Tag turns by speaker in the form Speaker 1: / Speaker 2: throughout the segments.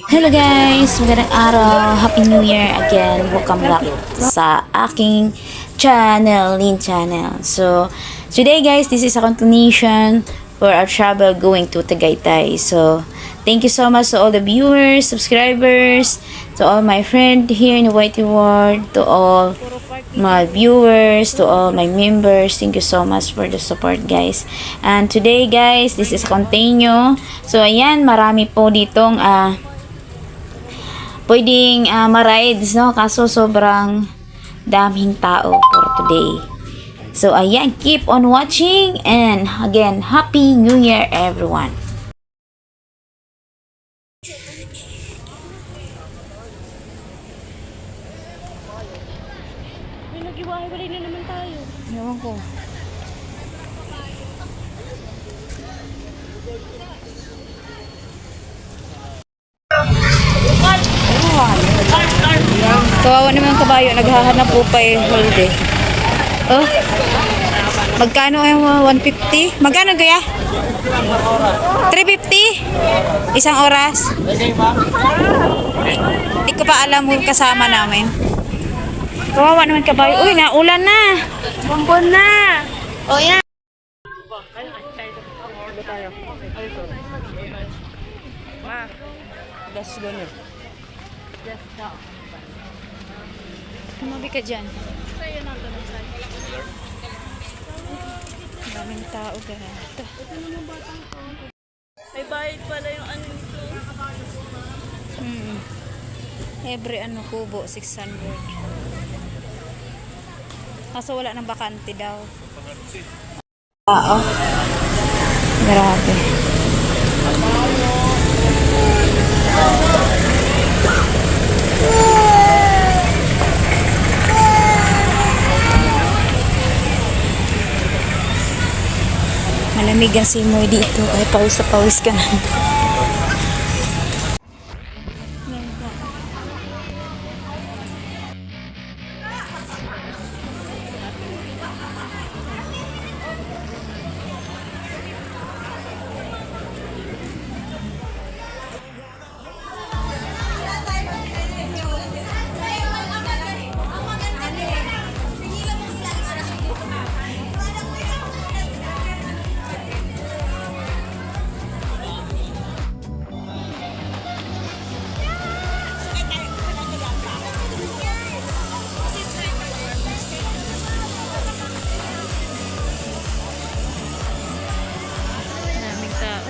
Speaker 1: Hello guys! Magandang araw! Happy New Year again! Welcome back sa aking channel, Lin Channel. So, today guys, this is a continuation for our travel going to Tagaytay. So, thank you so much to all the viewers, subscribers, to all my friends here in the Whitey World, to all my viewers, to all my members. Thank you so much for the support guys. And today guys, this is continue. So, ayan, marami po ditong pwedeng ma-rides, no? Kaso sobrang daming tao for today. So, ayan, keep on watching and again, Happy New Year everyone!
Speaker 2: May nag-iwahiwalay na naman tayo.
Speaker 1: Ewan ko. Kawawa naman ang kabayo, naghahanap po pa eh, holiday. Oh, magkano yung 150? Magkano kaya? 350? Isang oras? Hindi ko pa alam kung kasama namin. Kawawa naman kabayo. Uy, naulan na.
Speaker 2: Bumbon na! O yan!
Speaker 1: Let's go na. Tumabi ka dyan. Daming tao ganito.
Speaker 2: May bayad pala yung ano nito.
Speaker 1: Every kubo, 600. Kaso wala nang bakante daw. Tao. Grabe. Malamig ang simoy dito. Ay, pawis na pawis ka na. Maraming tao.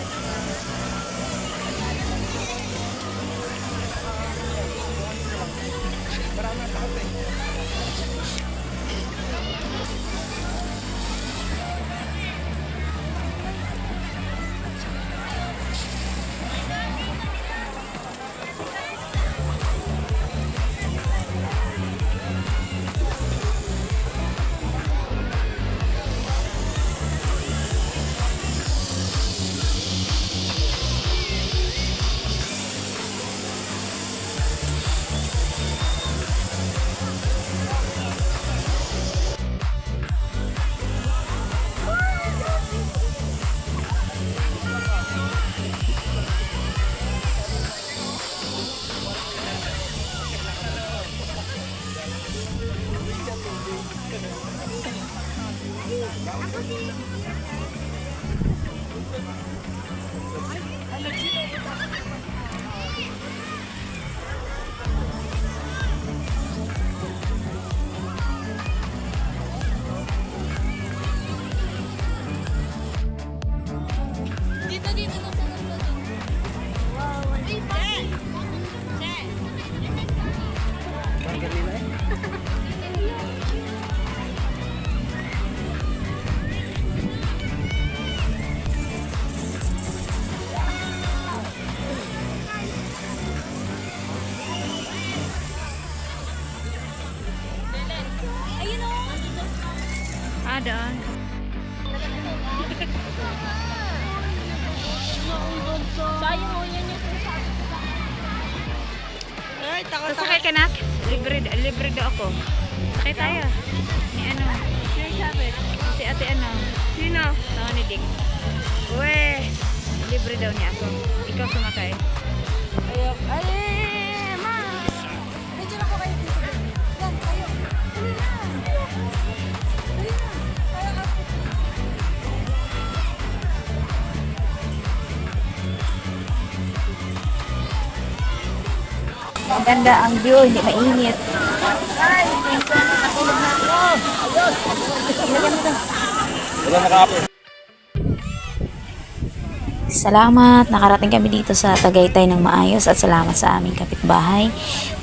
Speaker 2: Dito na sa naglato. Wow, wait. Ayun o!
Speaker 1: Daan.
Speaker 2: Sayang o yan yung sinasabi ko. Ay, takot
Speaker 1: Sasakay ka na? Libre daw ako. Sakay tayo. Ni ano?
Speaker 2: Sino sabi?
Speaker 1: Si ate ano?
Speaker 2: Sino?
Speaker 1: Tao ni Dick. Uwe! Libre daw niya ako. Ikaw sumakay.
Speaker 2: Ayok. Ay,
Speaker 1: Maganda ang view, hindi mainit. Salamat, nakarating kami dito sa Tagaytay ng maayos at salamat sa aming kapitbahay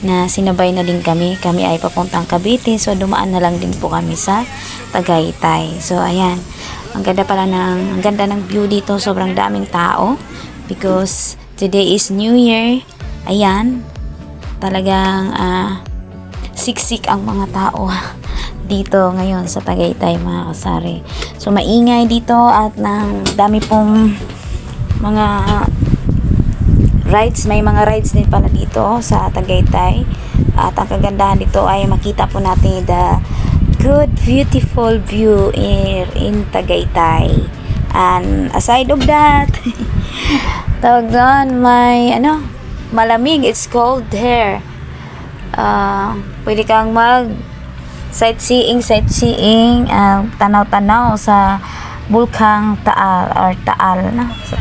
Speaker 1: na sinabay na din kami. Kami ay papuntang Cavite, so dumaan na lang din po kami sa Tagaytay. So ayan, ang ganda ng view dito, sobrang daming tao because today is New Year. Ayan, talagang siksik ang mga tao dito ngayon sa Tagaytay mga kasari. So maingay dito at ng dami pong mga rides, may mga rides din pala dito sa Tagaytay. At ang kagandahan dito ay makita po natin the good beautiful view in Tagaytay. And aside of that, tawag doon, may malamig, it's cold here. Pwede kang mag sightseeing, tanaw-tanaw sa Bulkang Taal or Taal sa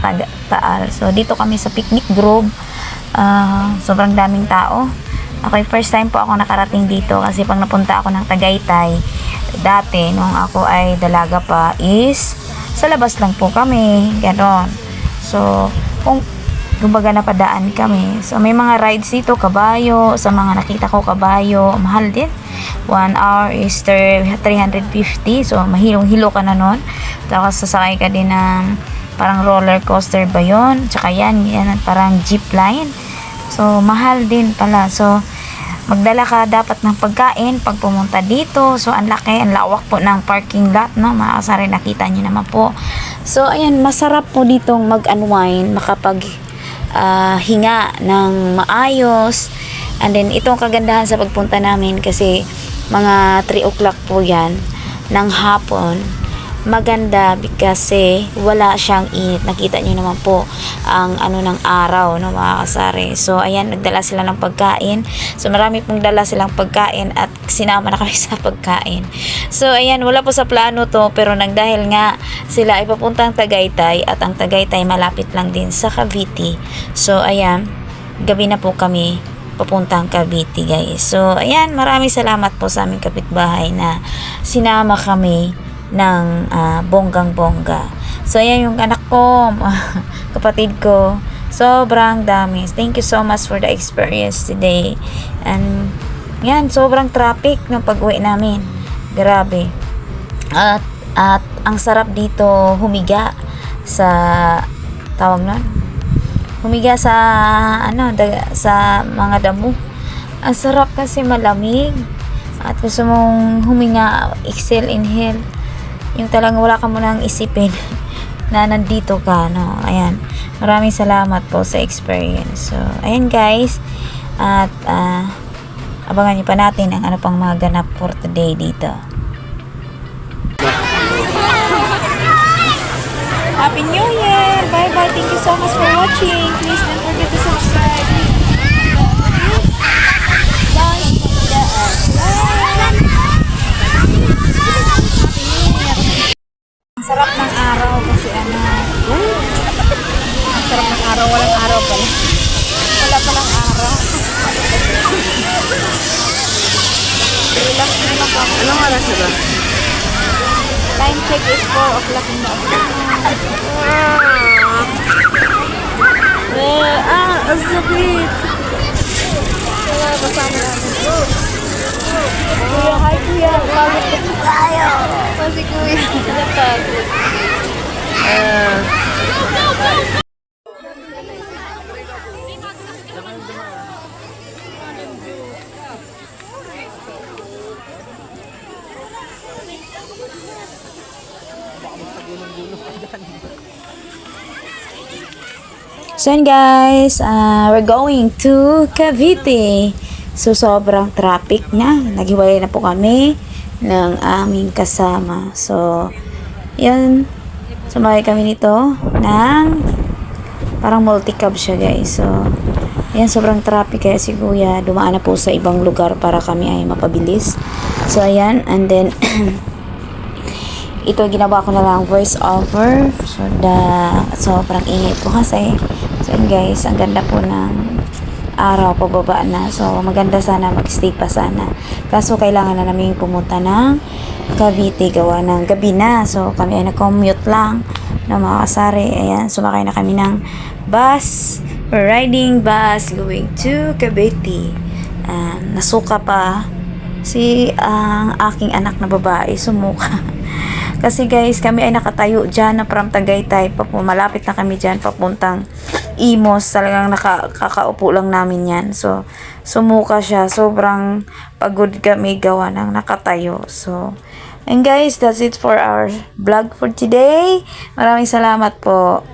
Speaker 1: Taal. So dito kami sa picnic grove. Sobrang daming tao. Okay, first time po ako nakarating dito kasi pag napunta ako ng Tagaytay dati nung ako ay dalaga pa is sa labas lang po kami, ganon. So kung kumbaga napadaan kami. So may mga rides dito, kabayo, sa mga nakita ko kabayo, mahal din. 1 hour is 350. So mahilong-hilo ka na nun. Tapos sasakay ka din ng parang roller coaster ba yun? Tsaka yan parang jeep line. So mahal din pala. So magdala ka dapat ng pagkain pag pumunta dito. So ang laki, ang lawak po ng parking lot, no? Mga kasari, nakita nyo naman po. So ayan, masarap po ditong mag-unwind, makapag hinga ng maayos. And then itong kagandahan sa pagpunta namin kasi mga 3 o'clock po yan ng hapon, maganda kasi wala siyang init. Nakita nyo naman po ang ng araw, no, mga kasari. So ayan, nagdala sila ng pagkain. So marami pong dala silang pagkain at sinama na kami sa pagkain. So ayan, wala po sa plano to, pero dahil nga sila ay papuntang Tagaytay at ang Tagaytay malapit lang din sa Cavite. So ayan, gabi na po kami papuntang Cavite, guys. So ayan, maraming salamat po sa aming kapitbahay na sinama kami ng bonggang-bongga. So ayan yung anak ko, kapatid ko, sobrang dami. Thank you so much for the experience today. And yan, sobrang traffic ng pag-uwi namin, grabe. At ang sarap dito humiga sa tawag nun, humiga sa sa mga damo. Ang sarap kasi malamig at gusto mong huminga, exhale, inhale, yung talagang wala ka munang isipin na nandito ka, no? Ayan, maraming salamat po sa experience. So ayan guys, at abangan nyo pa natin ang pang mga ganap for today dito. Happy New Year! Bye bye! Thank you so much for watching. Please don't forget to subscribe. Ang sarap ng araw kasi ang sarap ng araw, walang araw pala. Wala palang araw. Relax din ako. Anong oras na ba? Time check is 4 o'clock in the afternoon. Ang sakit. Wala, kasama namin. Kuya, hi kuya. Pagod ka tayo. Kasi kuya, napagod. So yun guys, we're going to Cavite. So sobrang traffic na. Naghiwalay na po kami ng aming kasama. So yun, sumakay kami nito ng parang multi-cab siya guys. So ayan, sobrang traffic kaya si kuya dumaan na po sa ibang lugar para kami ay mapabilis. So ayan, and then ito ginawa ko na lang voice over. So sobrang ingay po kasi. So yun guys, ang ganda po ng araw pababa na. So, maganda sana magstay pa sana. Kaso, kailangan na namin pumunta ng Cavite gawa ng gabi na. So, kami ay nag-commute lang na mga kasari. Ayan, sumakay na kami ng bus. We're riding bus going to Cavite. Nasuka pa si ang aking anak na babae, sumuka. Kasi guys, kami ay nakatayo dyan na from Tagaytay. Malapit na kami dyan papuntang Imos. Talagang kakaupo lang namin yan. So, sumuka siya. Sobrang pagod kami gawa ng nakatayo. So, and guys, that's it for our vlog for today. Maraming salamat po.